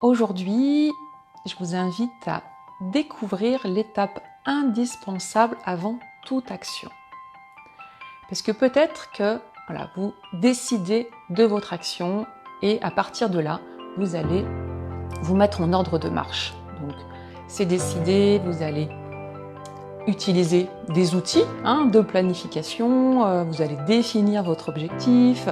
Aujourd'hui, je vous invite à découvrir l'étape indispensable avant toute action. Parce que peut-être que vous décidez de votre action et à partir de là, vous allez vous mettre en ordre de marche. Donc, c'est décidé, vous allez utiliser des outils de planification, vous allez définir votre objectif,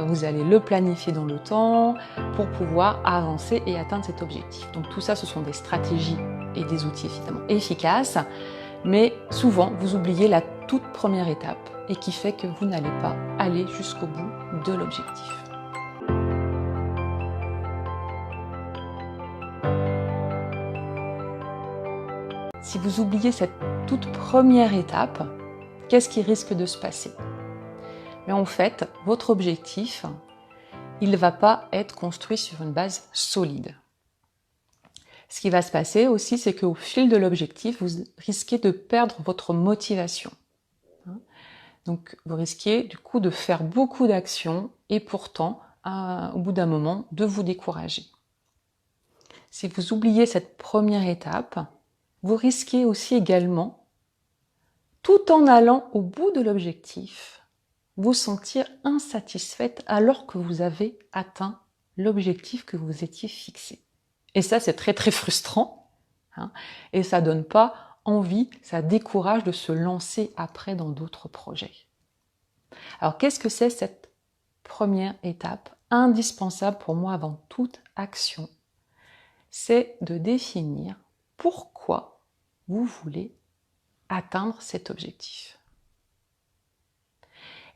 vous allez le planifier dans le temps pour pouvoir avancer et atteindre cet objectif. Donc tout ça, ce sont des stratégies et des outils évidemment efficaces, mais souvent vous oubliez la toute première étape et qui fait que vous n'allez pas aller jusqu'au bout de l'objectif. Si vous oubliez cette toute première étape, qu'est-ce qui risque de se passer? Mais en fait, votre objectif, il ne va pas être construit sur une base solide. Ce qui va se passer aussi, c'est qu'au fil de l'objectif, vous risquez de perdre votre motivation. Donc, vous risquez du coup de faire beaucoup d'actions et pourtant, au bout d'un moment, de vous décourager. Si vous oubliez cette première étape, vous risquez aussi également, tout en allant au bout de l'objectif, vous sentir insatisfaite alors que vous avez atteint l'objectif que vous étiez fixé. Et ça, c'est très très frustrant, et ça donne pas envie, ça décourage de se lancer après dans d'autres projets. Alors, qu'est-ce que c'est cette première étape indispensable pour moi avant toute action? C'est de définir pourquoi vous voulez atteindre cet objectif.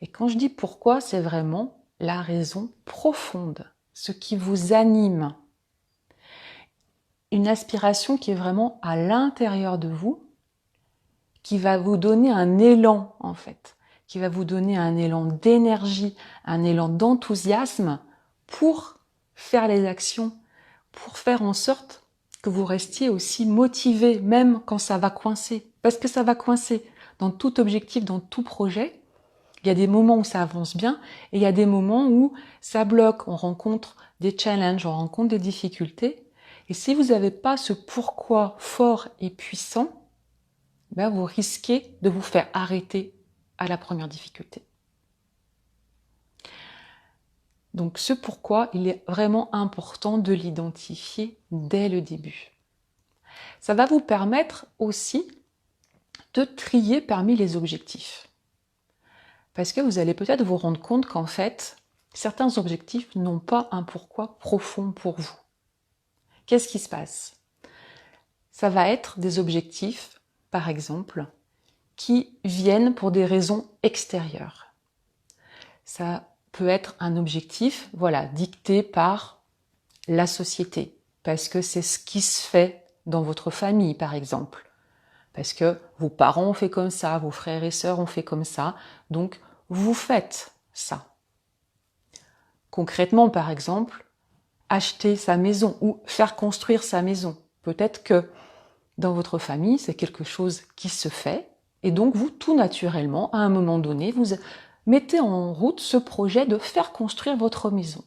Et quand je dis pourquoi, c'est vraiment la raison profonde, ce qui vous anime. Une aspiration qui est vraiment à l'intérieur de vous, qui va vous donner un élan en fait, qui va vous donner un élan d'énergie, un élan d'enthousiasme pour faire les actions, pour faire en sorte que vous restiez aussi motivé, même quand ça va coincer. Parce que ça va coincer dans tout objectif, dans tout projet. Il y a des moments où ça avance bien et il y a des moments où ça bloque. On rencontre des challenges, on rencontre des difficultés. Et si vous n'avez pas ce pourquoi fort et puissant, vous risquez de vous faire arrêter à la première difficulté. Donc ce pourquoi, il est vraiment important de l'identifier dès le début. Ça va vous permettre aussi de trier parmi les objectifs. Parce que vous allez peut-être vous rendre compte qu'en fait, certains objectifs n'ont pas un pourquoi profond pour vous. Qu'est-ce qui se passe? Ça va être des objectifs, par exemple, qui viennent pour des raisons extérieures. Ça peut être un objectif, dicté par la société, parce que c'est ce qui se fait dans votre famille, par exemple. Parce que vos parents ont fait comme ça, vos frères et sœurs ont fait comme ça, donc vous faites ça. Concrètement, par exemple, acheter sa maison ou faire construire sa maison. Peut-être que dans votre famille, c'est quelque chose qui se fait, et donc vous, tout naturellement, à un moment donné, vous mettez en route ce projet de faire construire votre maison.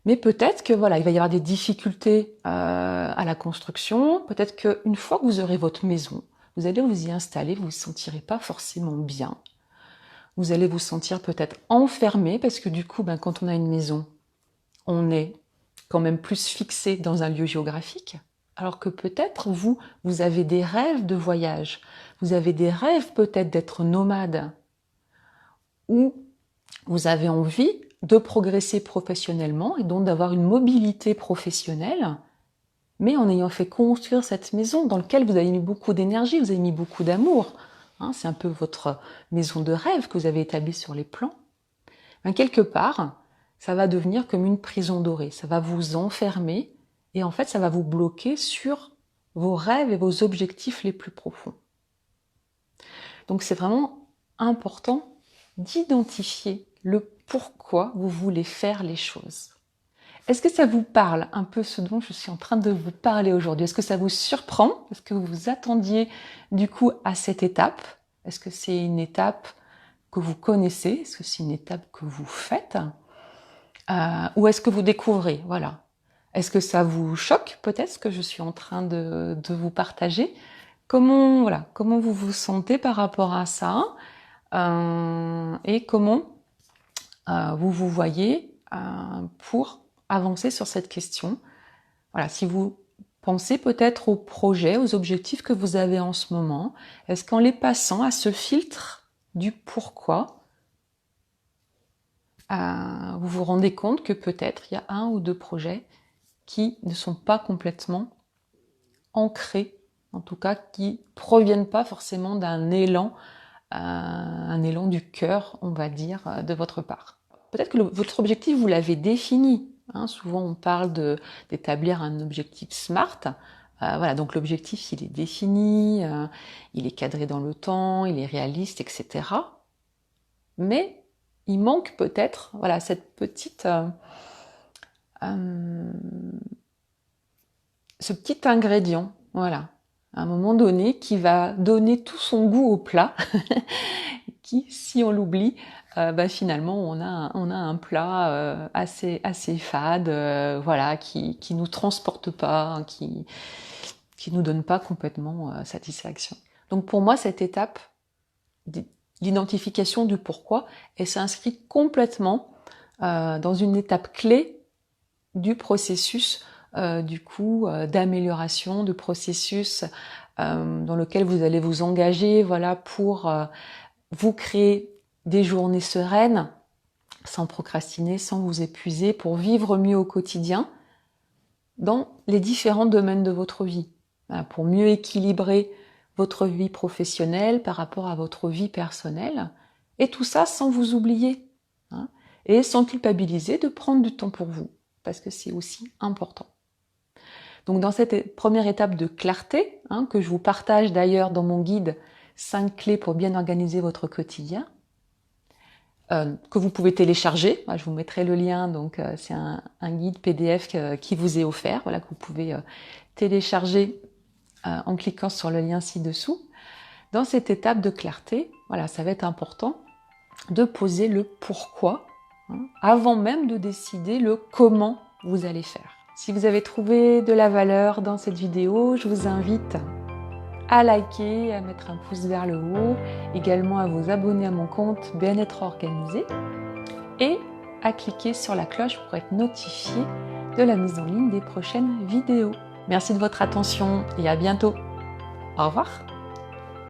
Mais peut-être que il va y avoir des difficultés à la construction. Peut-être qu'une fois que vous aurez votre maison, vous allez vous y installer, vous ne vous sentirez pas forcément bien. Vous allez vous sentir peut-être enfermé parce que du coup, quand on a une maison, on est quand même plus fixé dans un lieu géographique. Alors que peut-être vous avez des rêves de voyage. Vous avez des rêves peut-être d'être nomade. Ou vous avez envie de progresser professionnellement et donc d'avoir une mobilité professionnelle, mais en ayant fait construire cette maison dans laquelle vous avez mis beaucoup d'énergie, vous avez mis beaucoup d'amour. C'est un peu votre maison de rêve que vous avez établie sur les plans. Quelque part, ça va devenir comme une prison dorée. Ça va vous enfermer et en fait, ça va vous bloquer sur vos rêves et vos objectifs les plus profonds. Donc, c'est vraiment important d'identifier le pourquoi vous voulez faire les choses. Est-ce que ça vous parle un peu ce dont je suis en train de vous parler aujourd'hui? Est-ce que ça vous surprend? Est-ce que vous vous attendiez du coup à cette étape? Est-ce que c'est une étape que vous connaissez? Est-ce que c'est une étape que vous faites? Ou est-ce que vous découvrez? Voilà. Est-ce que ça vous choque peut-être ce que je suis en train de vous partager? Voilà, comment vous vous sentez par rapport à ça? Et comment vous vous voyez pour avancer sur cette question? Voilà, si vous pensez peut-être aux projets, aux objectifs que vous avez en ce moment, est-ce qu'en les passant à ce filtre du pourquoi, vous vous rendez compte que peut-être il y a 1 ou 2 projets qui ne sont pas complètement ancrés, en tout cas qui proviennent pas forcément d'un élan, un élan du cœur, on va dire, de votre part. Peut-être que votre objectif, vous l'avez défini. Hein, souvent, on parle d'établir un objectif SMART. Voilà, donc l'objectif, il est défini, il est cadré dans le temps, il est réaliste, etc. Mais il manque peut-être, voilà, cette petite, ce petit ingrédient, voilà, à un moment donné, qui va donner tout son goût au plat, qui, si on l'oublie, finalement, on a un plat assez fade, voilà, qui nous transporte pas, hein, qui nous donne pas complètement satisfaction. Donc pour moi, cette étape l'identification du pourquoi, elle s'inscrit complètement dans une étape clé du processus d'amélioration, du processus dans lequel vous allez vous engager, voilà, pour vous créer des journées sereines, sans procrastiner, sans vous épuiser, pour vivre mieux au quotidien dans les différents domaines de votre vie, voilà, pour mieux équilibrer votre vie professionnelle par rapport à votre vie personnelle, et tout ça sans vous oublier, hein, et sans culpabiliser de prendre du temps pour vous, parce que c'est aussi important. Donc dans cette première étape de clarté, hein, que je vous partage d'ailleurs dans mon guide 5 clés pour bien organiser votre quotidien, que vous pouvez télécharger, je vous mettrai le lien, donc c'est un guide PDF qui vous est offert, voilà, que vous pouvez télécharger en cliquant sur le lien ci-dessous. Dans cette étape de clarté, voilà, ça va être important de poser le pourquoi, hein, avant même de décider le comment vous allez faire. Si vous avez trouvé de la valeur dans cette vidéo, je vous invite à liker, à mettre un pouce vers le haut, également à vous abonner à mon compte Bien-être organisé et à cliquer sur la cloche pour être notifié de la mise en ligne des prochaines vidéos. Merci de votre attention et à bientôt. Au revoir.